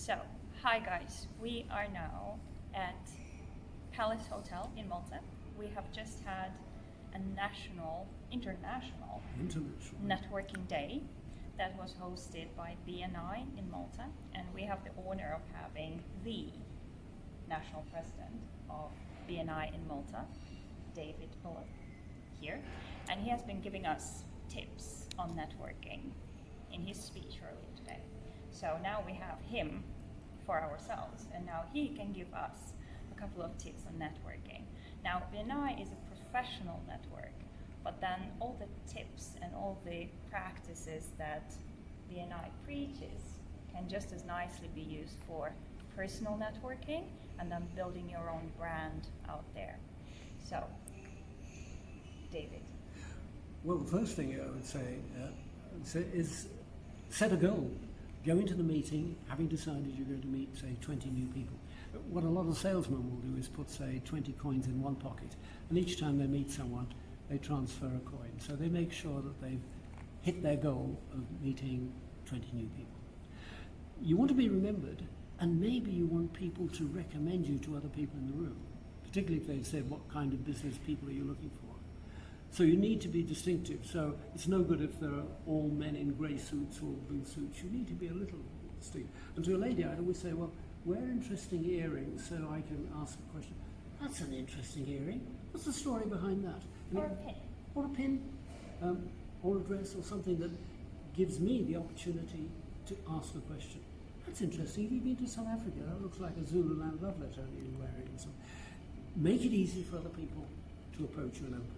So, hi guys, we are now at Palace Hotel in Malta. We have just had a international networking day that was hosted by BNI in Malta, and we have the honor of having the national president of BNI in Malta, David Bullock, here, and he has been giving us tips on networking in his speech earlier today. So now we have him for ourselves, and now he can give us a couple of tips on networking. Now, BNI is a professional network, but then all the tips and all the practices that BNI preaches can just as nicely be used for personal networking and then building your own brand out there. So, David. Well, the first thing I would say is set a goal. Go into the meeting having decided you're going to meet, say, 20 new people. What a lot of salesmen will do is put, say, 20 coins in one pocket, and each time they meet someone, they transfer a coin. So they make sure that they've hit their goal of meeting 20 new people. You want to be remembered, and maybe you want people to recommend you to other people in the room, particularly if they've said, what kind of business people are you looking for? So you need to be distinctive. So it's no good if there are all men in grey suits or blue suits. You need to be a little distinct. And to a lady, I'd always say, well, wear interesting earrings so I can ask a question. That's an interesting earring. What's the story behind that? Or a pin. Or a pin, or a dress, or something that gives me the opportunity to ask a question. That's interesting. Have you been to South Africa? That looks like a Zululand love letter you're wearing. So make it easy for other people to approach you and open.